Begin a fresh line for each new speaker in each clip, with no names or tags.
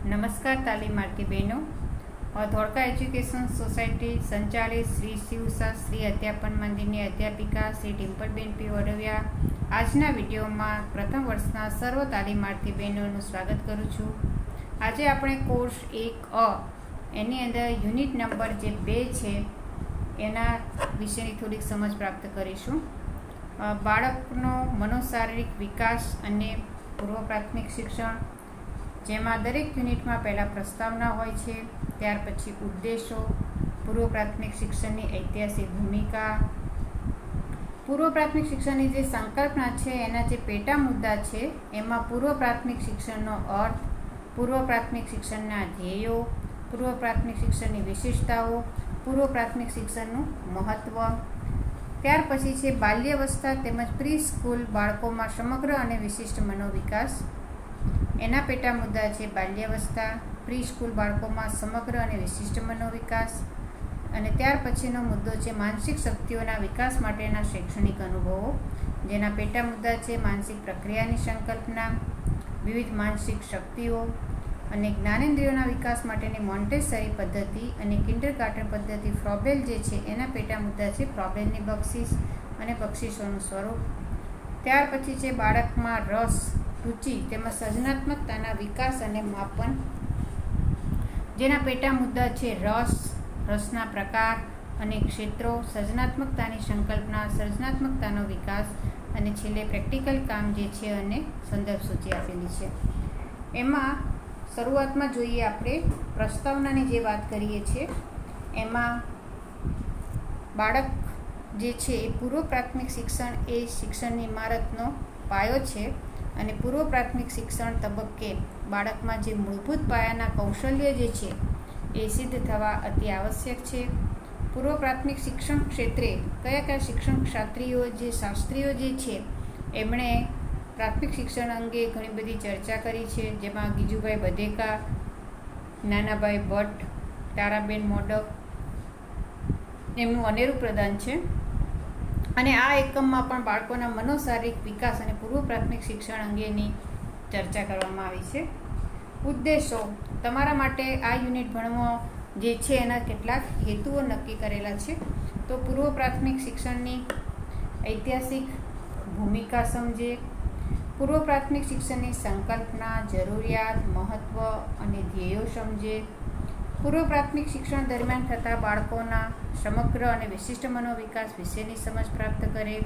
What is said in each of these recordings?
નમસ્કાર તાલીમાર્થી બહેનો. Dholka education society સંચાલિત શ્રી શિવશાસ્ત્રી અધ્યાપન મંદિરની અધ્યાપિકા શ્રી ડિમ્પલબેન પી વડવિયા આજના વિડીયોમાં પ્રથમ વર્ષના સર્વ તાલીમાર્થી બહેનોનું સ્વાગત કરું છું. આજે આપણે કોર્સ 1A એની અંદર યુનિટ નંબર જે 2 છે એના વિશેની થોડીક સમજ પ્રાપ્ત કરીશું. બાળકનો મનોશારીરિક વિકાસ અને પૂર્વ પ્રાથમિક શિક્ષણ, જેમાં દરેક યુનિટમાં પહેલાં પ્રસ્તાવના હોય છે, ત્યાર પછી ઉદ્દેશો, પૂર્વ પ્રાથમિક શિક્ષણની ઐતિહાસિક ભૂમિકા, પૂર્વ પ્રાથમિક શિક્ષણની જે સંકલ્પના છે એના જે પેટા મુદ્દા છે એમાં પૂર્વ પ્રાથમિક શિક્ષણનો અર્થ, પૂર્વ પ્રાથમિક શિક્ષણના ધ્યેયો, પૂર્વ પ્રાથમિક શિક્ષણની વિશેષતાઓ, પૂર્વ પ્રાથમિક શિક્ષણનું મહત્ત્વ. ત્યાર પછી છે બાલ્યાવસ્થા તેમજ પ્રી સ્કૂલ બાળકોમાં સમગ્ર અને વિશિષ્ટ મનોવિકાસ. એના પેટા મુદ્દા છે બાલ્યાવસ્થા, પ્રી સ્કૂલ બાળકોમાં સમગ્ર અને વિશિષ્ટ મનોવિકાસ. અને ત્યાર પછીનો મુદ્દો છે માનસિક શક્તિઓના વિકાસ માટેના શૈક્ષણિક અનુભવો, જેના પેટા મુદ્દા છે માનસિક પ્રક્રિયાની સંકલ્પના, વિવિધ માનસિક શક્તિઓ અને જ્ઞાનેન્દ્રિયોના વિકાસ માટેની મોન્ટેસરી પદ્ધતિ અને કિન્ડરગાર્ટન પદ્ધતિ. ફ્રોબેલ જે છે એના પેટા મુદ્દા છે ફ્રોબેલની બક્ષિસ અને બક્ષિસોનું સ્વરૂપ. ત્યાર પછી છે બાળકમાં રસ, રુચિ તેમજ સર્જનાત્મકતાના વિકાસ અને માપન, જેના પેટા મુદ્દા છે રસના પ્રકાર અને ક્ષેત્રો, સર્જનાત્મકતાની સંકલ્પના, સર્જનાત્મકતાનો વિકાસ અને છેલ્લે પ્રેક્ટિકલ કામ જે છે અને સંદર્ભ સૂચિ આપેલી છે. એમાં શરૂઆતમાં જોઈએ આપણે પ્રસ્તાવનાની જે વાત કરીએ છીએ એમાં બાળક જે છે એ પૂર્વ પ્રાથમિક શિક્ષણ એ શિક્ષણની ઇમારતનો પાયો છે અને પૂર્વ પ્રાથમિક શિક્ષણ તબક્કે બાળકમાં જે મૂળભૂત પાયાના કૌશલ્ય જે છે એ સિદ્ધ થવા અતિ આવશ્યક છે. પૂર્વ પ્રાથમિક શિક્ષણ ક્ષેત્રે કયા શિક્ષણ શાસ્ત્રીઓ જે છે એમણે પ્રાથમિક શિક્ષણ અંગે ઘણી બધી ચર્ચા કરી છે, જેમાં ગીજુભાઈ બધેકા, નાનાભાઈ ભટ્ટ, તારાબેન મોડક એમનું અનેરું પ્રદાન છે. અને આ એકમમાં પણ બાળકોના મનોશારીરિક વિકાસ અને પૂર્વ પ્રાથમિક શિક્ષણ અંગેની ચર્ચા કરવામાં આવી છે. ઉદ્દેશો, તમારા માટે આ યુનિટ ભણવા જે છે એના કેટલાક હેતુઓ નક્કી કરેલા છે. તો પૂર્વ પ્રાથમિક શિક્ષણની ઐતિહાસિક ભૂમિકા સમજે, પૂર્વ પ્રાથમિક શિક્ષણની સંકલ્પના, જરૂરિયાત, મહત્ત્વ અને ધ્યેયો સમજે, પૂર્વ પ્રાથમિક શિક્ષણ દરમિયાન થતા બાળકોના સમગ્ર અને વિશિષ્ટ મનોવિકાસ વિશેની સમજ પ્રાપ્ત કરે,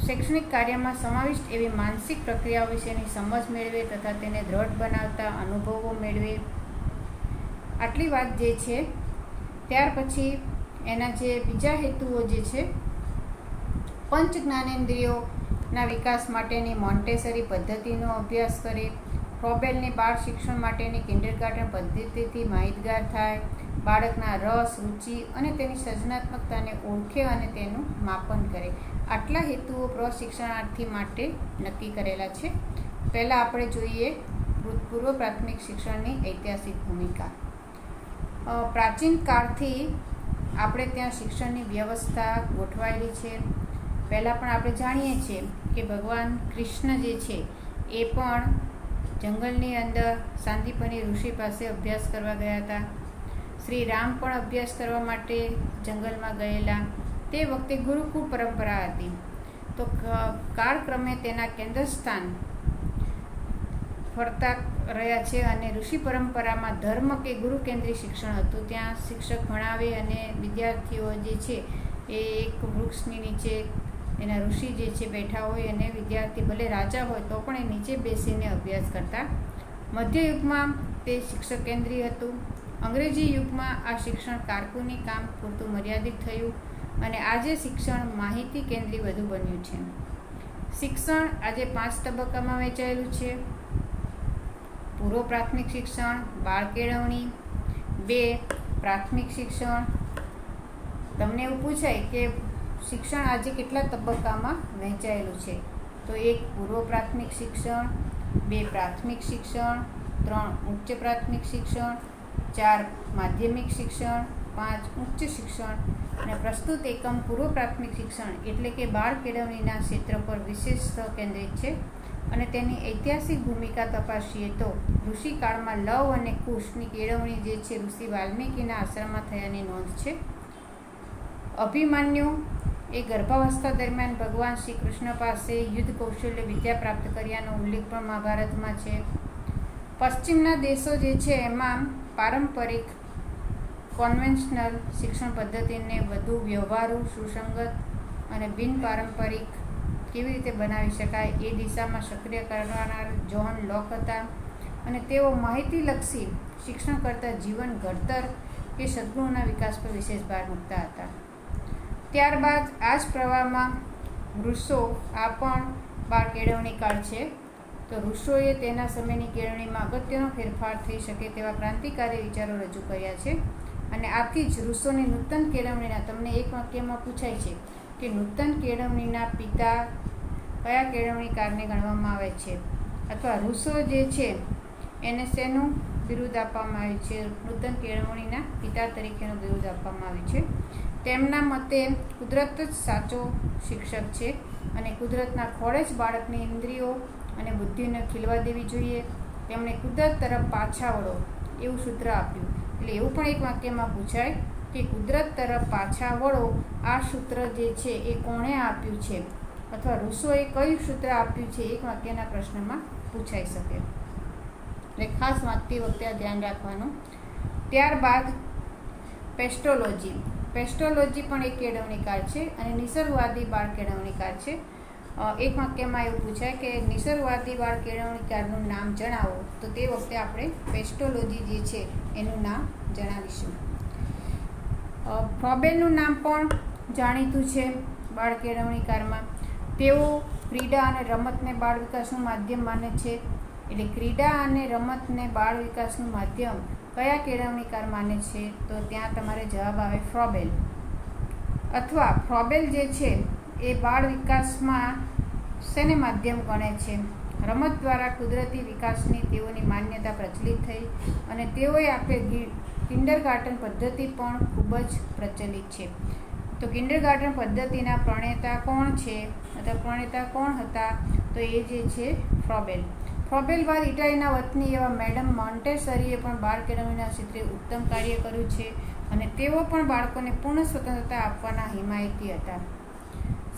શૈક્ષણિક કાર્યમાં સમાવિષ્ટ એવી માનસિક પ્રક્રિયાઓ વિશેની સમજ મેળવે તથા તેને દ્રઢ બનાવતા અનુભવો મેળવે. આટલી વાત જે છે. ત્યાર પછી એના જે બીજા હેતુઓ જે છે, પંચ જ્ઞાનેન્દ્રિયોના વિકાસ માટેની મોન્ટેસરી પદ્ધતિનો અભ્યાસ કરે, ફ્રોબેલની બાળ શિક્ષણ માટેની કિન્ડરગાર્ટન પદ્ધતિથી માહિતગાર થાય, બાળકના રસ, રુચિ અને તેની સર્જનાત્મકતાને ઓળખે અને તેનું માપન કરે. આટલા હેતુઓ પ્રશિક્ષણાર્થી માટે નક્કી કરેલા છે. પહેલાં આપણે જોઈએ પૂર્વ પ્રાથમિક શિક્ષણની ઐતિહાસિક ભૂમિકા. પ્રાચીન કાળથી આપણે ત્યાં શિક્ષણની વ્યવસ્થા ગોઠવાયેલી છે. પહેલાં પણ આપણે જાણીએ છીએ કે ભગવાન કૃષ્ણ જે છે એ પણ જંગલની અંદર સાંદીપની ઋષિ પાસે અભ્યાસ કરવા ગયા હતા. શ્રી રામ પણ અભ્યાસ કરવા માટે જંગલમાં ગયેલા. તે વખતે ગુરુકુળ પરંપરા હતી. તો કાળક્રમે તેના કેન્દ્રસ્થાન ફરતા રહ્યા છે અને ઋષિ પરંપરામાં ધર્મ કે ગુરુ કેન્દ્રીય શિક્ષણ હતું. ત્યાં શિક્ષક ભણાવે અને વિદ્યાર્થીઓ જે છે એ એક વૃક્ષની નીચે એના ઋષિ જે છે બેઠા હોય અને વિદ્યાર્થી ભલે રાજા હોય તો પણ એ નીચે બેસીને અભ્યાસ કરતા. મધ્યયુગમાં તે શિક્ષક કેન્દ્રીય હતું. અંગ્રેજી યુગમાં આ શિક્ષણ કારકુની કામ પૂરતું મર્યાદિત થયું અને આજે શિક્ષણ માહિતી કેન્દ્રી વધુ બન્યું છે. શિક્ષણ આજે 5 તબક્કામાં વહેંચાયેલું છે. પૂર્વ પ્રાથમિક શિક્ષણ, બાળ કેળવણી, 2 પ્રાથમિક શિક્ષણ. તમને એવું પૂછાય કે શિક્ષણ આજે કેટલા તબક્કામાં વહેંચાયેલું છે, તો 1 પૂર્વ પ્રાથમિક શિક્ષણ, 2 પ્રાથમિક શિક્ષણ, 3 ઉચ્ચ પ્રાથમિક શિક્ષણ, 4 માધ્યમિક શિક્ષણ, 5 ઉચ્ચ શિક્ષણ. અને પ્રસ્તુત એકમ પૂર્વ પ્રાથમિક શિક્ષણ એટલે કે બાળ કેળવણીના ક્ષેત્ર પર વિશેષ કેન્દ્રિત છે. અને તેની ઐતિહાસિક ભૂમિકા તપાસીએ તો ઋષિકાળમાં લવ અને કુશની કેળવણી જે છે ઋષિ વાલ્મીકીના આશ્રમમાં થયાની નોંધ છે. અભિમન્યુ એ ગર્ભાવસ્થા દરમિયાન ભગવાન શ્રી કૃષ્ણ પાસે યુદ્ધ કૌશલ્ય વિદ્યા પ્રાપ્ત કર્યાનો ઉલ્લેખ પણ મહાભારતમાં છે. પશ્ચિમના દેશો જે છે એમાં પારંપરિક કોન્વેન્શનલ શિક્ષણ પદ્ધતિને વધુ વ્યવહારુ, સુસંગત અને બિનપારંપરિક કેવી રીતે બનાવી શકાય એ દિશામાં સક્રિય કરનાર જ્હોન લોક હતા અને તેઓ માહિતીલક્ષી શિક્ષણ કરતાં જીવન ઘડતર કે સદ્ગુણોના વિકાસ પર વિશેષ ભાર મૂકતા હતા. ત્યારબાદ આ જ પ્રવાહમાં રૂસો આ પણ બાળ કેળવણી કાળ છે. તો રૂસોએ તેના સમયની કેળવણીમાં અગત્યનો ફેરફાર થઈ શકે તેવા ક્રાંતિકારી વિચારો રજૂ કર્યા છે અને આથી જ રૂસોની નૂતન કેળવણીના તમને એક વાક્યમાં પૂછાય છે કે નૂતન કેળવણીના પિતા કયા કેળવણીકારને ગણવામાં આવે છે, અથવા રૂસો જે છે એને શેનું બિરુદ આપવામાં આવ્યું છે, નૂતન કેળવણીના પિતા તરીકેનું બિરુદ આપવામાં આવ્યું છે. તેમના મતે કુદરત જ સાચો શિક્ષક છે અને કુદરતના ખોળે જ બાળકની ઇન્દ્રિયો અને બુદ્ધિને ખીલવા દેવી જોઈએ. તેમણે કુદરત તરફ પાછા વળો એવું સૂત્ર આપ્યું. એટલે એવું પણ એક વાક્યમાં પૂછાય કે કુદરત તરફ પાછા વળો આ સૂત્ર જે છે એ કોણે આપ્યું છે, અથવા રૂસોએ કયું સૂત્ર આપ્યું છે, એક વાક્યના પ્રશ્નમાં પૂછાઈ શકે. એટલે ખાસ વાંચતી વખતે આ ધ્યાન રાખવાનું. ત્યારબાદ પેસ્ટોલોજી. પેસ્ટોલોજી પણ એક કેળવણીકાર છે અને નિસર્ગવાદી બાળ કેળવણીકાર છે. એક વાક્યમાં એવું પૂછાય કે નિસર્ગવાદી બાળ કેળવણીકારનું નામ જણાવો, તો તે વખતે આપણે પેસ્ટોલોજી જે છે એનું નામ જણાવીશું. ફ્રોબેલનું નામ પણ જાણીતું છે બાળ કેળવણીકારમાં. તેઓ ક્રીડા અને રમતને બાળ વિકાસનું માધ્યમ માને છે. એટલે ક્રીડા અને રમતને બાળ વિકાસનું માધ્યમ કયા કેળવણીકાર માને છે, તો ત્યાં તમારે જવાબ આવે ફ્રોબેલ. અથવા ફ્રોબેલ જે છે એ બાળ વિકાસમાં શેને માધ્યમ ગણે છે, રમત દ્વારા કુદરતી વિકાસની તેઓની માન્યતા પ્રચલિત થઈ અને તેઓએ આપેલ કિન્ડરગાર્ટન પદ્ધતિ પણ ખૂબ જ પ્રચલિત છે. તો કિન્ડરગાર્ટન પદ્ધતિના પ્રણેતા કોણ છે, અથવા પ્રણેતા કોણ હતા, તો એ જે છે ફ્રોબેલ. ફ્રોબેલ બાદ ઇટાલીના વતની એવા મેડમ મોન્ટેસરીએ પણ બાળ કેળવણીના ક્ષેત્રે ઉત્તમ કાર્ય કર્યું છે અને તેઓ પણ બાળકોને પૂર્ણ સ્વતંત્રતા આપવાના હિમાયતી હતા.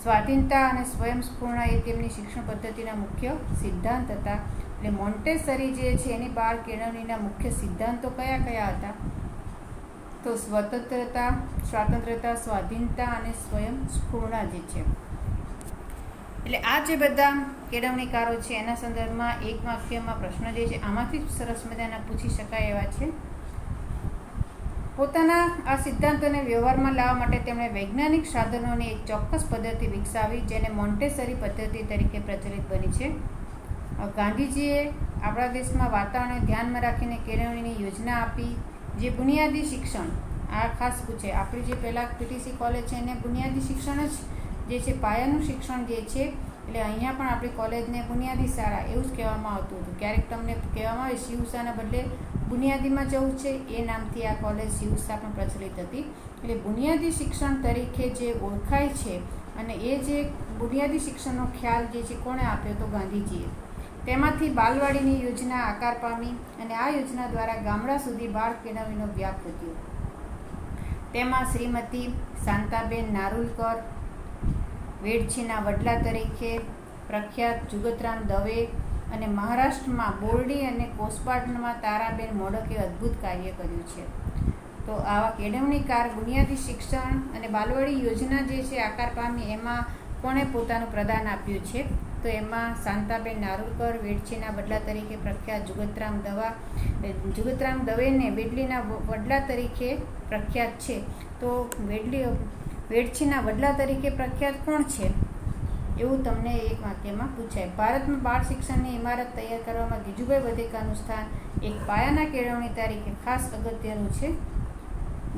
સ્વાધીનતા અને સ્વયંસ્ફૂર્ણ એ તેમની શિક્ષણ પદ્ધતિના મુખ્ય સિદ્ધાંત હતા. એટલે મોન્ટેસરી જે છે એની બાળ કેળવણીના મુખ્ય સિદ્ધાંતો કયા કયા હતા, તો સ્વાતંત્રતા, સ્વાધીનતા અને સ્વયંસ્ફૂર્ણ જે છે. એટલે આ જે બધા કેળવણીકારો છે એના સંદર્ભમાં એક વાક્યમાં પ્રશ્ન જે છે આમાંથી સરસ મજાના પૂછી શકાય એવા છે. પોતાના આ સિદ્ધાંતોને વ્યવહારમાં લાવવા માટે તેમણે વૈજ્ઞાનિક સાધનોની એક ચોક્કસ પદ્ધતિ વિકસાવી જેને મોન્ટેસરી પદ્ધતિ તરીકે પ્રચલિત બની છે. ગાંધીજીએ આપણા દેશમાં વાતાવરણને ધ્યાનમાં રાખીને કેળવણીની યોજના આપી. જે બુનિયાદી શિક્ષણ, આ ખાસ પૂછે, આપણી જે પહેલાં પીટીસી કોલેજ છે એને બુનિયાદી શિક્ષણ જ જે છે પાયાનું શિક્ષણ જે છે. એટલે અહીંયા પણ આપણી કોલેજને બુનિયાદી શાળા એવું જ કહેવામાં આવતું હતું. ક્યારેક તમને કહેવામાં આવે શિવસાના બદલે બુનિયાદીમાં જવું છે, એ નામથી આ કોલેજ શિવસા પણ પ્રચલિત હતી. એટલે બુનિયાદી શિક્ષણ તરીકે જે ઓળખાય છે અને એ જે બુનિયાદી શિક્ષણનો ખ્યાલ જે છે કોણે આપ્યો, તો ગાંધીજીએ. તેમાંથી બાલવાડીની યોજના આકાર પામી અને આ યોજના દ્વારા ગામડા સુધી બાળ કેળવણીનો વ્યાપ વધ્યો. તેમાં શ્રીમતી શાંતાબેન નારુલકર, વેડછીના વડલા તરીકે પ્રખ્યાત જુગતરામ દવે અને મહારાષ્ટ્રમાં બોરડી અને કોસબાડમાં તારાબેન મોડકે અદ્ભુત કાર્ય કર્યું છે. તો આવા કેળવણીકાર બુનિયાદી શિક્ષણ અને બાલવાડી યોજના જે છે આકાર પામી, એમાં કોણે પોતાનું પ્રદાન આપ્યું છે, તો એમાં શાંતાબેન નારુલકર, વેડછીના વડલા તરીકે પ્રખ્યાત જુગતરામ દવેને વેડલીના વડલા તરીકે પ્રખ્યાત છે. તો વેડછીના વડલા તરીકે પ્રખ્યાત કોણ છે એવું તમને એક વાક્યમાં પૂછાય. ભારતમાં બાળ શિક્ષણની ઇમારત તૈયાર કરવામાં ગીજુભાઈ બધેકાનું સ્થાન એક પાયાના કેળવણી તરીકે ખાસ અગત્યનું છે.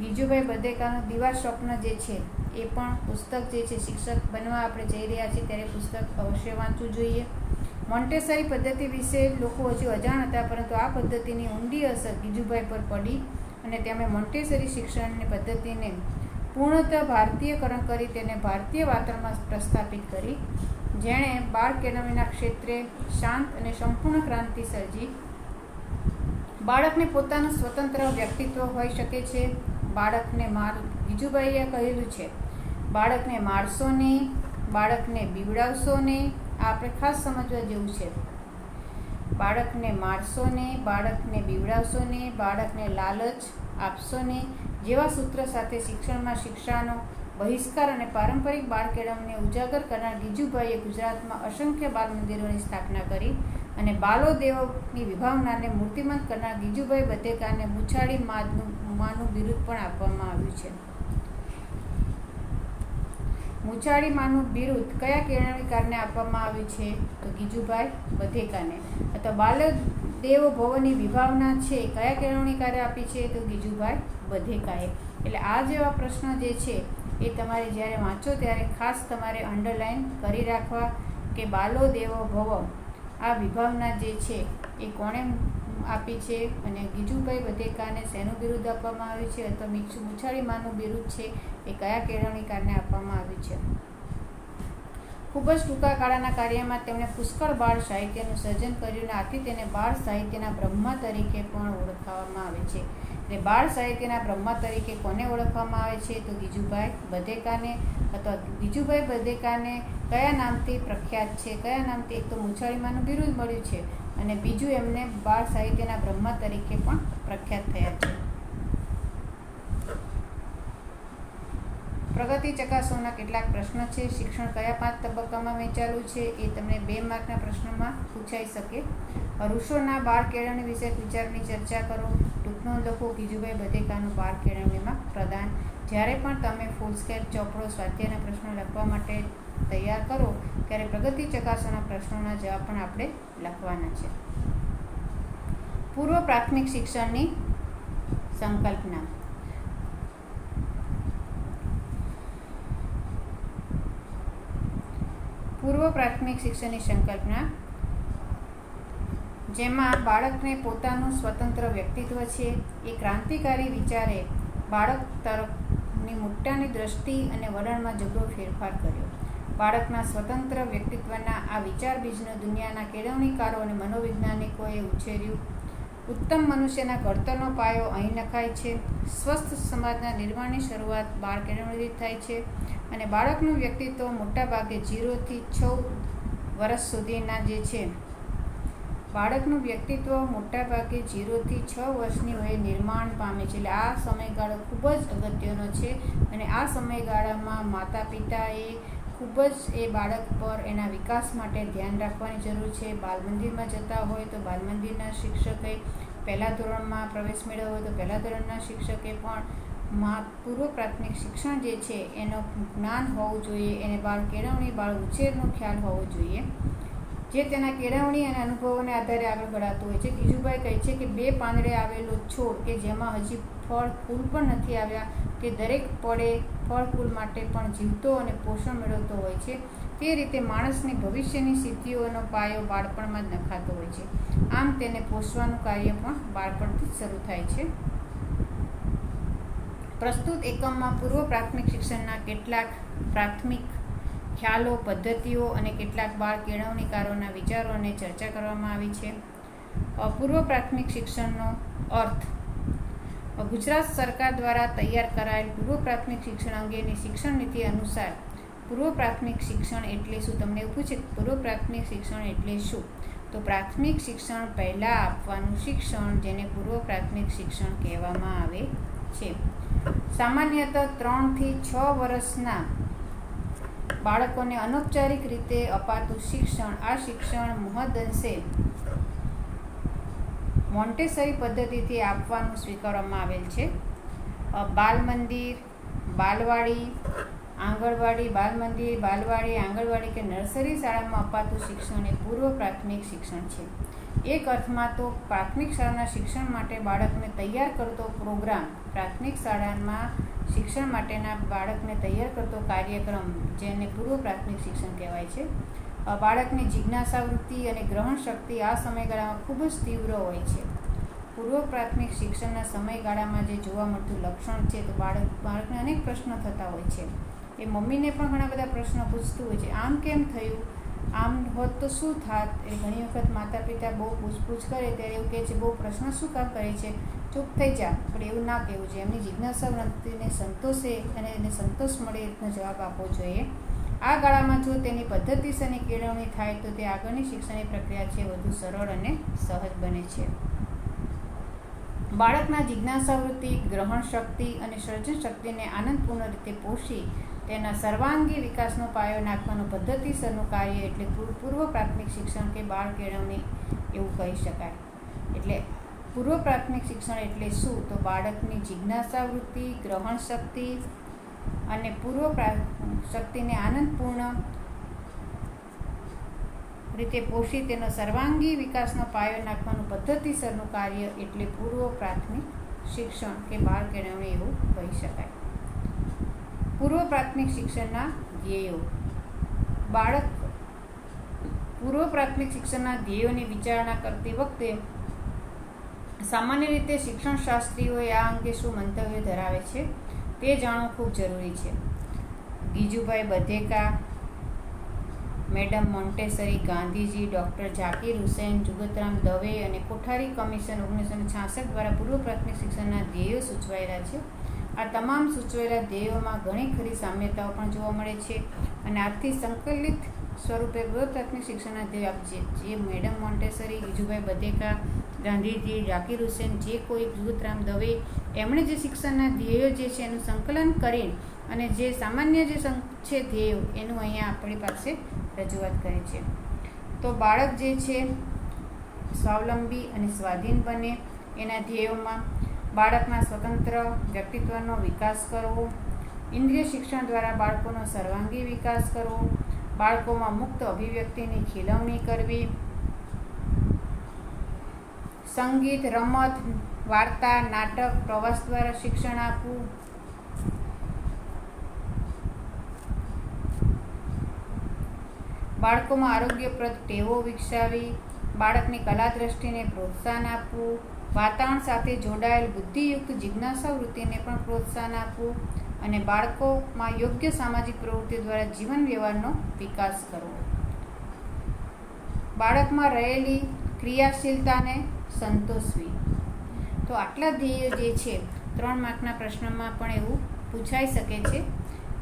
ગીજુભાઈ બધેકાનું દીવા સ્વપ્ન જે છે એ પણ પુસ્તક જે છે, શિક્ષક બનવા આપણે જઈ રહ્યા છીએ ત્યારે પુસ્તક અવશ્ય વાંચવું જોઈએ. મોન્ટેસરી પદ્ધતિ વિશે લોકો હજુ અજાણ હતા, પરંતુ આ પદ્ધતિની ઊંડી અસર ગીજુભાઈ પર પડી અને તેમણે મોન્ટેસરી શિક્ષણની પદ્ધતિને પૂર્ણતઃ ભારતીયકરણ કરી તેને ભારતીય વાતાવરણમાં પ્રસ્થાપિત કરી. જેણે બાળ કેળવણીના ક્ષેત્રે શાંત અને સંપૂર્ણ ક્રાંતિ સર્જી. બાળકને પોતાનું સ્વતંત્ર વ્યક્તિત્વ હોઈ શકે છે. બાળકને ગીજુભાઈએ કહેલું છે, બાળકને મારશો નહીં, બાળકને બીવડાવશો નહીં. આ આપણે ખાસ સમજવા જેવું છે. બાળકને મારશો નહીં, બાળકને બીવડાવશો નહીં, બાળકને લાલચ આપશો નહીં જેવા સૂત્ર સાથે શિક્ષણમાં શિક્ષાનો બહિષ્કાર અને પારંપરિક બાળ કેળવણીને ઉજાગર કરનાર ગીજુભાઈએ ગુજરાતમાં અસંખ્ય બાળ મંદિરોની સ્થાપના કરી અને બાલો દેવોની વિભાવનાને મૂર્તિમંત કરનાર ગીજુભાઈ બધેકાને મૂછાળી માનું બિરુદ પણ આપવામાં આવ્યું છે. મૂછાળી માનું બિરુદ કયા કેળવણીકારને આપવામાં આવ્યું છે? તો ગીજુભાઈ બધેકાને. અથવા બાલદેવો ભવોની વિભાવના છે કયા કેળવણીકારે આપી છે? તો ગીજુભાઈ બધેકાએ. એટલે આ જેવા પ્રશ્નો જે છે એ તમારે જ્યારે વાંચો ત્યારે ખાસ તમારે અંડરલાઈન કરી રાખવા કે બાલો દેવો ભવ આ વિભાવના જે છે એ કોણે આપી છે અને ગીજુભાઈ બધેકાને શેનું બિરુદ આપવામાં આવ્યું છે અથવા મૂછાળી માનું બિરુદ છે એ કયા કેળવણીકારને આપવામાં આવ્યું છે. ખૂબ જ ટૂંકા ગાળાના કાર્યમાં તેમણે પુષ્કળ બાળ સાહિત્યનું સર્જન કર્યું અને આથી તેને બાળ સાહિત્યના બ્રહ્મા તરીકે પણ ઓળખવામાં આવે છે. અને બાળ સાહિત્યના બ્રહ્મા તરીકે કોને ઓળખવામાં આવે છે? તો ગીજુભાઈ બધેકાને. અથવા ગીજુભાઈ બધેકાને કયા નામથી પ્રખ્યાત છે? કયા નામથી? એક તો મૂછાળીમાનું બિરુદ મળ્યું છે અને બીજું એમને બાળ સાહિત્યના બ્રહ્મા તરીકે પણ પ્રખ્યાત થયા છે. પ્રગતિ ચકાસવાના કેટલાક પ્રશ્નો છે. શિક્ષણ કયા 5 તબક્કામાં વહેંચાયેલું છે? એ તમને 2 માર્કના પ્રશ્નોમાં પૂછાઈ શકે. ઋષોના બાળ કેળવણી વિશે વિચારની ચર્ચા કરો. ટૂંકનો લખો ગીજુભાઈ બધેકાનું બાળ કેળવણીમાં પ્રદાન. જ્યારે પણ તમે ફૂલ સ્કેલ ચોપડો સ્વાધ્યાયના પ્રશ્નો લખવા માટે તૈયાર કરો ત્યારે પ્રગતિ ચકાસવાના પ્રશ્નોના જવાબ પણ આપણે લખવાના છે. પૂર્વ પ્રાથમિક શિક્ષણની સંકલ્પના. પૂર્વ પ્રાથમિક શિક્ષણની સંકલ્પના જેમાં બાળકને પોતાનું સ્વતંત્ર વ્યક્તિત્વ છે એ ક્રાંતિકારી વિચારે બાળક તરફની મોટાની દ્રષ્ટિ અને વલણમાં જબરો ફેરફાર કર્યો. બાળકના સ્વતંત્ર વ્યક્તિત્વના આ વિચાર બીજને દુનિયાના કેળવણીકારો અને મનોવૈજ્ઞાનિકોએ ઉછેર્યું. ઉત્તમ મનુષ્યના ઘડતરનો પાયો અહીં નખાય છે. સ્વસ્થ સમાજના નિર્માણની શરૂઆત બાળ કેળવણીથી થાય છે અને બાળકનું વ્યક્તિત્વ મોટાભાગે 0 થી 6 વર્ષ સુધીના જે છે બાળકનું વ્યક્તિત્વ મોટાભાગે 0 થી 6 વર્ષની વયે નિર્માણ પામે છે. એટલે આ સમયગાળો ખૂબ જ અગત્યનો છે અને આ સમયગાળામાં માતા પિતાએ ખૂબ જ એ બાળક પર એના વિકાસ માટે ધ્યાન રાખવાની જરૂર છે. બાલમંદિરમાં જતા હોય તો બાલમંદિરના શિક્ષકે, પહેલા ધોરણમાં પ્રવેશ મેળવ્યો હોય તો પહેલા ધોરણના શિક્ષકે પણ પૂર્વ પ્રાથમિક શિક્ષણ જે છે એનું જ્ઞાન હોવું જોઈએ. એને બાળ કેળવણી, બાળ ઉછેરનો ખ્યાલ હોવો જોઈએ જે તેના કેળવણી અને અનુભવોને આધારે આગળ ગળાતું હોય છે. ગીજુભાઈ કહે છે કે 2 પાંદડે આવેલો છોડ કે જેમાં હજી ફળ ફૂલ પણ નથી આવ્યા તે દરેક પળે ફળ ફૂલ માટે પણ જીવતો અને પોષણ મેળવતો હોય છે. તે રીતે માણસની ભવિષ્યની સિદ્ધિઓનો પાયો બાળપણમાં જ નખાતો હોય છે. આમ તેને પોષવાનું કાર્ય પણ બાળપણથી જ શરૂ થાય છે. પ્રસ્તુત એકમમાં પૂર્વ પ્રાથમિક શિક્ષણના કેટલાક પ્રાથમિક ખ્યાલો, પદ્ધતિઓ અને કેટલાક બાળ કેળવણીકારોના વિચારોને ચર્ચા કરવામાં આવી છે. પૂર્વ પ્રાથમિક શિક્ષણનો અર્થ. ગુજરાત સરકાર દ્વારા તૈયાર કરાયેલ પૂર્વ પ્રાથમિક શિક્ષણ અંગેની શિક્ષણ નીતિ અનુસાર પૂર્વ પ્રાથમિક શિક્ષણ એટલે શું? તમને એવું પૂછે પૂર્વ પ્રાથમિક શિક્ષણ એટલે શું? તો પ્રાથમિક શિક્ષણ પહેલાં આપવાનું શિક્ષણ જેને પૂર્વ પ્રાથમિક શિક્ષણ કહેવામાં આવે છે. સામાન્યતઃ 3 થી 6 વર્ષના બાળકોને અનૌપચારિક રીતે અપાતું શિક્ષણ. આ શિક્ષણ મહદઅંશે મોન્ટેસરી પદ્ધતિથી આપવાનું સ્વીકારવામાં આવેલ છે. બાલ મંદિર, બાલવાડી, આંગણવાડી, બાલ મંદિર, બાલવાડી, આંગણવાડી કે નર્સરી શાળામાં અપાતું શિક્ષણ એ પૂર્વ પ્રાથમિક શિક્ષણ છે. એક અર્થમાં તો પ્રાથમિક શાળાના શિક્ષણ માટે બાળકને તૈયાર કરતો પ્રોગ્રામ, પ્રાથમિક શાળામાં શિક્ષણ માટેના બાળકને તૈયાર કરતો કાર્યક્રમ જેને પૂર્વ પ્રાથમિક શિક્ષણ કહેવાય છે. બાળકની જિજ્ઞાસાવૃત્તિ અને ગ્રહણ શક્તિ આ સમયગાળામાં ખૂબ જ તીવ્ર હોય છે. પૂર્વ પ્રાથમિક શિક્ષણના સમયગાળામાં જે જોવા મળતું લક્ષણ છે તો બાળકને અનેક પ્રશ્નો થતા હોય છે. એ મમ્મીને પણ ઘણા બધા પ્રશ્નો પૂછતું હોય છે. આમ કેમ થયું? આમ હોત તો શું થાત? એ ઘણી વખત માતા પિતા બહુ પૂછપૂછ કરે ત્યારે એવું કહે છે, બહુ પ્રશ્ન શું કામ કરે છે, ચૂપ થઈ જા. પણ એવું ના કહેવું જોઈએ. એમની જિજ્ઞાસા વૃત્તિને સંતોષે અને એને સંતોષ મળે એ રીતનો જવાબ આપવો જોઈએ. આ ગાળામાં જો તેની પદ્ધતિસરની કેળવણી થાય તો તે આગળની શિક્ષણની પ્રક્રિયા છે વધુ સરળ અને સહજ બને છે. બાળકના જિજ્ઞાસા વૃત્તિ, ગ્રહણ શક્તિ અને સર્જન શક્તિને આનંદપૂર્ણ રીતે પોષી તેના સર્વાંગી વિકાસનો પાયો નાખવાનું પદ્ધતિસરનું કાર્ય એટલે પૂર્વ પ્રાથમિક શિક્ષણ કે બાળ કેળવણી એવું કહી શકાય. એટલે પૂર્વ પ્રાથમિક શિક્ષણ એટલે શું? તો બાળકની જિજ્ઞાસા વૃત્તિ, ગ્રહણ શક્તિ અને પૂર્વ શક્તિને આનંદપૂર્ણ રીતે પોષી તેનો સર્વાંગી વિકાસનો પાયો નાખવાનું પદ્ધતિસરનું કાર્ય એટલે પૂર્વ પ્રાથમિક શિક્ષણ કે બાળ કેળવણી એવું કહી શકાય. પૂર્વ પ્રાથમિક શિક્ષણના ધ્યેયો. પૂર્વ પ્રાથમિક શિક્ષણના ધ્યેયોની વિચારણા કરતી વખતે સામાન્ય રીતે શિક્ષણશાસ્ત્રીઓએ આ અંગે શું મંતવ્ય ધરાવે છે તે જાણવું ખૂબ જરૂરી છે. Gijubhai Badheka, madam Montessori, Gandhiji, doctor Zakir Hussain, Jugatram Dave અને કોઠારી કમિશન 1966 દ્વારા પૂર્વ પ્રાથમિક શિક્ષણના ધ્યેયો સૂચવાયેલા છે. આ તમામ સૂચવેલા ધ્યેયોમાં ઘણી ખરી સામ્યતાઓ પણ જોવા મળે છે અને આથી સંકલિત સ્વરૂપે પૂર્વ પ્રાથમિક શિક્ષણના ધ્યેયો જે મેડમ મોન્ટેસરી, ગીજુભાઈ બધેકા, ગાંધીજી, ઝાકીર હુસૈન, જે કોઈ જુગતરામ દવે એમણે જે શિક્ષણના ધ્યેયો જે છે એનું સંકલન કરી અને જે સામાન્ય જે છે ધ્યેયો એનું અહીંયા આપણી પાસે રજૂઆત કરે છે. તો બાળક જે છે સ્વાવલંબી અને સ્વાધીન બને એના ધ્યેયોમાં બાળકના સ્વતંત્ર વ્યક્તિત્વનો વિકાસ કરવો, ઇન્દ્રિય શિક્ષણ દ્વારા બાળકોનો સર્વાંગી વિકાસ કરવો, બાળકોમાં મુક્ત અભિવ્યક્તિની ખીલવણી કરવી, સંગીત, રમત, વાર્તા, નાટક, પ્રવાસ દ્વારા શિક્ષણ આપવું, બાળકોમાં આરોગ્યપ્રદ ટેવો વિકસાવી, બાળકની કલા દ્રષ્ટિને પ્રોત્સાહન આપવું, વાતાવરણ સાથે જોડાયેલ બુદ્ધિયુક્ત જિજ્ઞાસા વૃત્તિને પણ પ્રોત્સાહન આપવું અને બાળકોમાં યોગ્ય સામાજિક પ્રવૃત્તિઓ દ્વારા જીવન વ્યવહારનો વિકાસ કરવો. બાળકમાં રહેલી ક્રિયાશીલતાને સંતોષવી. તો આટલા ધ્યેયો જે છે 3 માર્કના પ્રશ્નમાં પણ એવું પૂછાઈ શકે છે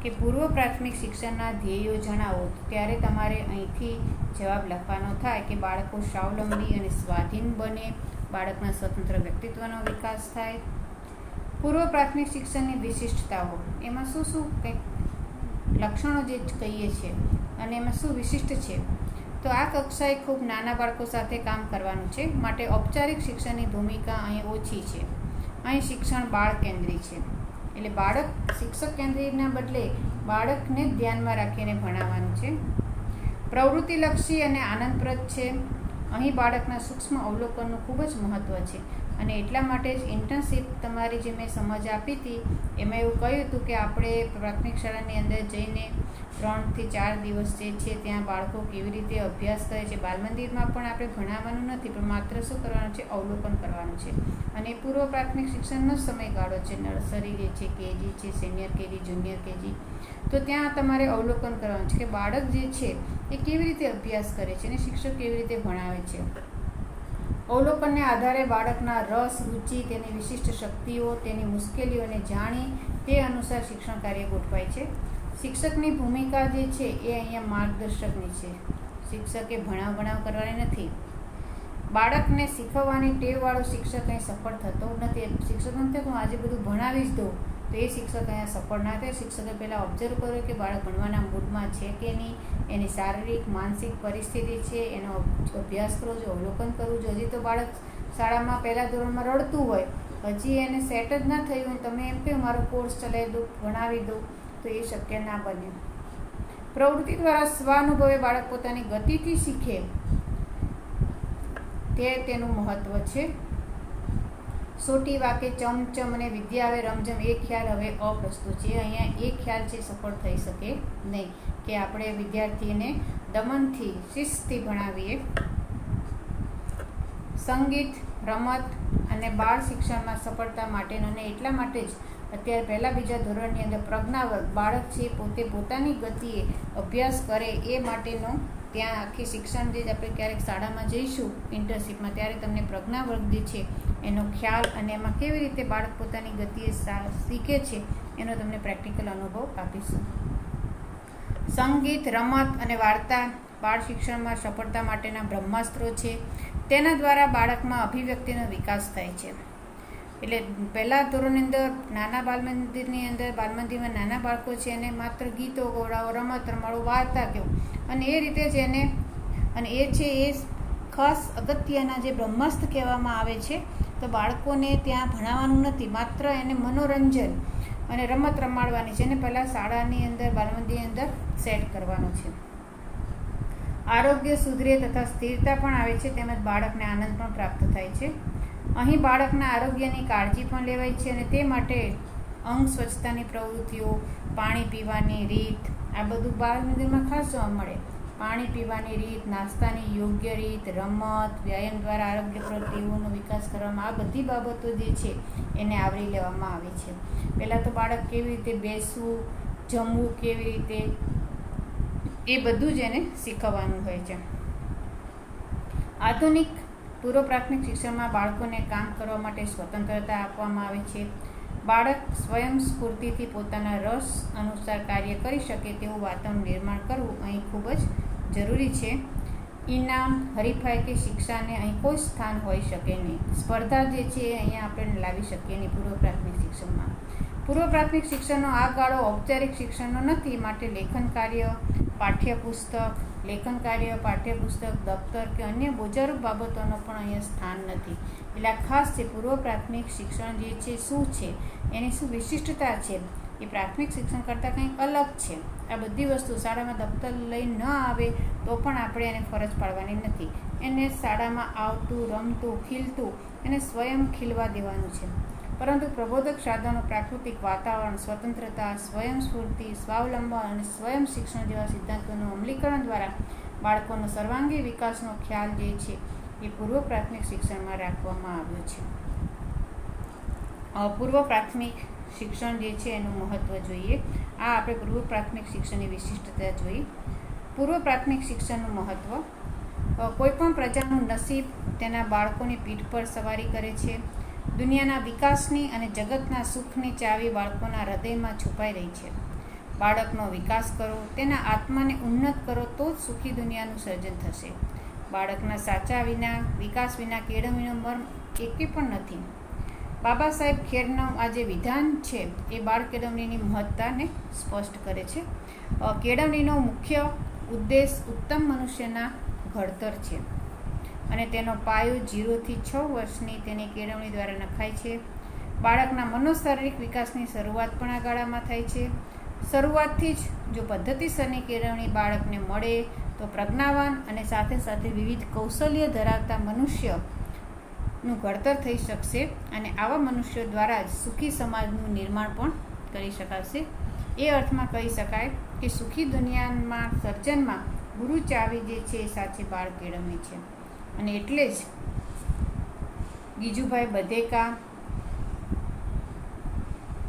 કે પૂર્વ પ્રાથમિક શિક્ષણના ધ્યેયો જણાવો. ત્યારે તમારે અહીંથી જવાબ લખવાનો થાય કે બાળકો સ્વાવલંબી અને સ્વાધીન બને, બાળકના સ્વતંત્ર વ્યક્તિત્વનો વિકાસ થાય. પૂર્વ પ્રાથમિક શિક્ષણની વિશિષ્ટતાઓ, એમાં શું શું કંઈક લક્ષણો જે કહીએ છીએ અને એમાં શું વિશિષ્ટ છે. તો આ કક્ષાએ ખૂબ નાના બાળકો સાથે કામ કરવાનું છે, માટે ઔપચારિક શિક્ષણની ભૂમિકા અહીં ઓછી છે. અહીં શિક્ષણ બાળ કેન્દ્રી છે, એટલે બાળક શિક્ષક કેન્દ્રીના બદલે બાળકને જ ધ્યાનમાં રાખીને ભણાવવાનું છે. પ્રવૃત્તિલક્ષી અને આનંદપ્રદ છે. અહીં બાળકના સૂક્ષ્મ અવલોકનનું ખૂબ જ મહત્ત્વ છે અને એટલા માટે જ ઇન્ટર્નશીપ તમારી જે મેં સમજ આપી હતી એમાં એવું કહ્યું હતું કે આપણે પ્રાથમિક શાળાની અંદર જઈને 3 થી 4 દિવસ જે છે ત્યાં બાળકો કેવી રીતે અભ્યાસ કરે છે. બાલ મંદિરમાં પણ આપણે ભણાવવાનું નથી, પણ માત્ર શું કરવાનું છે, અવલોકન કરવાનું છે. અને પૂર્વ પ્રાથમિક શિક્ષણનો સમયગાળો છે, નર્સરી જે છે, કેજી છે, સિનિયર કેજી, જુનિયર કેજી. તો ત્યાં તમારે અવલોકન કરવાનું છે કે બાળક જે છે એ કેવી રીતે અભ્યાસ કરે છે અને શિક્ષક કેવી રીતે ભણાવે છે. અવલોકનને આધારે બાળકના રસ, રુચિ, તેની વિશિષ્ટ શક્તિઓ, તેની મુશ્કેલીઓને જાણી તે અનુસાર શિક્ષણ કાર્ય ગોઠવાય છે. શિક્ષકની ભૂમિકા જે છે એ અહીંયા માર્ગદર્શકની છે. શિક્ષકે ભણાવ કરવાની નથી. બાળકને શીખવવાની ટેવવાળો શિક્ષક અહીં સફળ થતો નથી. શિક્ષક નથી હું આજે બધું ભણાવી જ દઉં તો એ શિક્ષક અહીંયા સફળ ના થાય. શિક્ષકે પહેલાં ઓબ્ઝર્વ કર્યો કે બાળક ભણવાના મૂડમાં છે કે નહીં, એની શારીરિક માનસિક પરિસ્થિતિ છે, એનો અભ્યાસ કરવો જોઈએ, અવલોકન કરવું જોઈએ. હજી તો બાળક શાળામાં પહેલાં ધોરણમાં રડતું હોય, હજી એને સેટ જ ના થયું હોય, તમે એમ કે મારો કોર્સ ચલાવી દઉં, ભણાવી દઉં, તો એ શક્ય ના બને. પ્રવૃત્તિ દ્વારા સ્વાનુભવે બાળક પોતાની ગતિથી શીખે તે તેનું મહત્ત્વ છે. સોટી વાકે ચમચમ અને વિદ્યા આવે રમઝમ એ ખ્યાલ હવે અપ્રસ્તુત છે. અહીંયા એ ખ્યાલ છે સફળ થઈ શકે નહીં કે આપણે વિદ્યાર્થીને દમનથી શિસ્તથી ભણાવીએ. સંગીત, રમત અને બાળ શિક્ષણમાં સફળતા માટેનો અને એટલા માટે જ અત્યારે પહેલાં બીજા ધોરણની અંદર પ્રજ્ઞાવર્ગ બાળક છે પોતે પોતાની ગતિએ અભ્યાસ કરે એ માટેનો ત્યાં આખી શિક્ષણ જે આપણે ક્યારેક શાળામાં જઈશું ઇન્ટર્નશીપમાં, ત્યારે તમને પ્રજ્ઞાવર્ગ જે છે એનો ખ્યાલ અને એમાં કેવી રીતે બાળક પોતાની ગતિએ શીખે છે એનો તમને પ્રેક્ટિકલ અનુભવ આપીશું. સંગીત, રમત અને વાર્તા બાળ શિક્ષણમાં સફળતા માટેના બ્રહ્માસ્ત્રો છે. તેના દ્વારા બાળકમાં અભિવ્યક્તિનો વિકાસ થાય છે. એટલે પહેલાં ધોરણની અંદર નાના બાલમંદિરમાં નાના બાળકો છે એને માત્ર ગીતો ગવડાવો, રમત રમાડો, વાર્તા કહેવું, અને એ રીતે જ એને અને એ છે એ ખાસ અગત્યના જે બ્રહ્માસ્ત્ર કહેવામાં આવે છે. તો બાળકોને ત્યાં ભણાવવાનું નથી, માત્ર એને મનોરંજન અને રમત રમાડવાની છે. એને પહેલાં શાળાની અંદર બાલમંદિરની અંદર સેટ કરવાનું છે. આરોગ્ય સુધરે તથા સ્થિરતા પણ આવે છે, તેમજ બાળકને આનંદ પણ પ્રાપ્ત થાય છે. અહીં બાળકના આરોગ્યની કાળજી પણ લેવાય છે અને તે માટે અંગ સ્વચ્છતાની પ્રવૃત્તિઓ, પાણી પીવાની રીત, આ બધું બાળ મંદિરમાં ખાસ જોવા મળે. પાણી પીવાની રીત, નાસ્તાની યોગ્ય રીત, રમત, વ્યાયામ દ્વારા આરોગ્ય પ્રવૃત્તિઓનો વિકાસ કરવામાં, આ બધી બાબતો જે છે એને આવરી લેવામાં આવે છે. પહેલાં તો બાળક કેવી રીતે બેસવું, જમવું કેવી રીતે, એ બધું જ એને શીખવવાનું હોય છે. આધુનિક પૂર્વ પ્રાથમિક શિક્ષણમાં બાળકોને કામ કરવા માટે સ્વતંત્રતા આપવામાં આવે છે. બાળક સ્વયં સ્ફૂર્તિથી પોતાના રસ અનુસાર કાર્ય કરી શકે તેવું વાતાવરણ નિર્માણ કરવું અહીં ખૂબ જ જરૂરી છે. ઇનામ, હરીફાઈ કે શિક્ષાને અહીં કોઈ સ્થાન હોઈ શકે નહીં. સ્પર્ધા જે છે એ અહીંયા આપણે લાવી શકીએ નહીં પૂર્વ પ્રાથમિક શિક્ષણમાં. પૂર્વ પ્રાથમિક શિક્ષણનો આ ગાળો ઔપચારિક શિક્ષણનો નથી, માટે લેખન કાર્ય, પાઠ્યપુસ્તક, દફતર કે અન્ય બોજારૂપ બાબતોનો પણ અહીંયા સ્થાન નથી. એટલે આ ખાસ છે પૂર્વ પ્રાથમિક શિક્ષણ જે છે શું છે, એની શું વિશિષ્ટતા છે, એ પ્રાથમિક શિક્ષણ કરતાં કંઈક અલગ છે. આ બધી વસ્તુ શાળામાં દફતર લઈ ન આવે તો પણ આપણે એને ફરજ પાડવાની નથી. એને શાળામાં આવતું, રમતું, ખીલતું એને સ્વયં ખીલવા દેવાનું છે. પરંતુ પ્રબોધક સાધનો, પ્રાકૃતિક વાતાવરણ, સ્વતંત્રતા, સ્વયં સ્ફૂર્તિ, સ્વાવલંબન અને સ્વયં શિક્ષણ જેવા સિદ્ધાંતોનું અમલીકરણ દ્વારા બાળકોનો સર્વાંગી વિકાસનો ખ્યાલ જે છે એ પૂર્વ પ્રાથમિક શિક્ષણમાં રાખવામાં આવ્યો છે. પૂર્વ પ્રાથમિક શિક્ષણ જે છે એનું મહત્ત્વ જોઈએ. આ આપણે પૂર્વ પ્રાથમિક શિક્ષણની વિશિષ્ટતા જોઈ. પૂર્વ પ્રાથમિક શિક્ષણનું મહત્ત્વ, કોઈપણ પ્રજાનું નસીબ તેના બાળકોની પીઠ પર સવારી કરે છે. દુનિયાના વિકાસની અને જગતના સુખની ચાવી બાળકોના હૃદયમાં છુપાઈ રહી છે. બાળકનો વિકાસ કરો, તેના આત્માને ઉન્નત કરો તો જ સુખી દુનિયાનું સર્જન થશે. બાળકના સાચા વિકાસ વિના કેળવણીનો મર્મ એકે પણ નથી. બાબા સાહેબ ખેરનું આ જે વિધાન છે એ બાળ કેળવણીની મહત્તાને સ્પષ્ટ કરે છે. કેળવણીનો મુખ્ય ઉદ્દેશ ઉત્તમ મનુષ્યના ઘડતર છે અને તેનો પાયો 0 થી 6 વર્ષની તેની કેળવણી દ્વારા નખાય છે. બાળકના મનોશારીરિક વિકાસની શરૂઆત પણ આ ગાળામાં થાય છે. શરૂઆતથી જ જો પદ્ધતિસરની કેળવણી બાળકને મળે તો પ્રજ્ઞાવાન અને સાથે સાથે વિવિધ કૌશલ્ય ધરાવતા મનુષ્યનું ઘડતર થઈ શકશે અને આવા મનુષ્યો દ્વારા જ સુખી સમાજનું નિર્માણ પણ કરી શકાશે. એ અર્થમાં કહી શકાય કે સુખી દુનિયામાં સર્જનમાં ગુરુ ચાવી જે છે એ સાચી બાળ કેળવણી છે. અને એટલે જ ગીજુભાઈ બધેકા,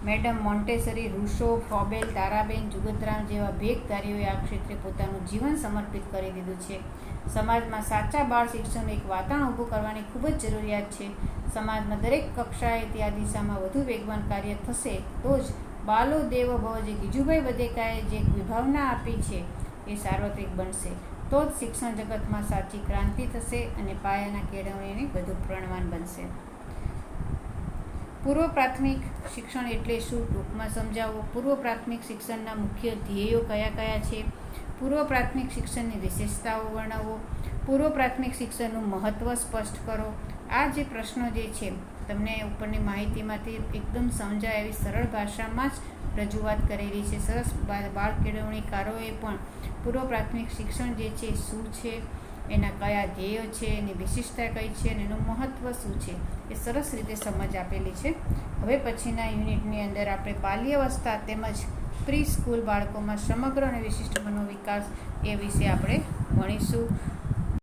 મેડમ મોન્ટેસરી, રૂસો, ફ્રોબેલ, તારાબેન જુગતરામ જેવા ભેખધારીઓએ આ ક્ષેત્રે પોતાનું જીવન સમર્પિત કરી દીધું છે. સમાજમાં સાચા બાળ શિક્ષણનું એક વાતાવરણ ઊભું કરવાની ખૂબ જ જરૂરિયાત છે. સમાજમાં દરેક કક્ષાએથી આ દિશામાં વધુ વેગવાન કાર્ય થશે તો જ બાલો દેવ ભવ જે ગીજુભાઈ બધેકાએ જે વિભાવના આપી છે એ સાર્વત્રિક બનશે. તો જ શિક્ષણ જગતમાં સાચી ક્રાંતિ થશે અને પાયાના કેળવણીની વધુ પ્રણવાન બનશે. પૂર્વ પ્રાથમિક શિક્ષણ એટલે શું ટૂંકમાં સમજાવો. પૂર્વ પ્રાથમિક શિક્ષણના મુખ્ય ધ્યેયો કયા કયા છે, પૂર્વ પ્રાથમિક શિક્ષણની વિશેષતાઓ વર્ણવો, પૂર્વ પ્રાથમિક શિક્ષણનું મહત્ત્વ સ્પષ્ટ કરો. આ જે પ્રશ્નો જે છે તમને ઉપરની માહિતીમાંથી એકદમ સમજાય એવી સરળ ભાષામાં જ રજૂઆત કરેલી છે. સરસ બાળ કેળવણીકારોએ પણ પૂર્વ પ્રાથમિક શિક્ષણ જે છે શું છે, એના કયા ધ્યેયો છે, એની વિશિષ્ટતા કઈ છે અને એનું મહત્ત્વ શું છે એ સરસ રીતે સમજ આપેલી છે. હવે પછીના યુનિટની અંદર આપણે બાલ્યાવસ્થા તેમજ પ્રી સ્કૂલ બાળકોમાં સમગ્ર અને વિશિષ્ટ મનોવિકાસ એ વિશે આપણે ભણીશું.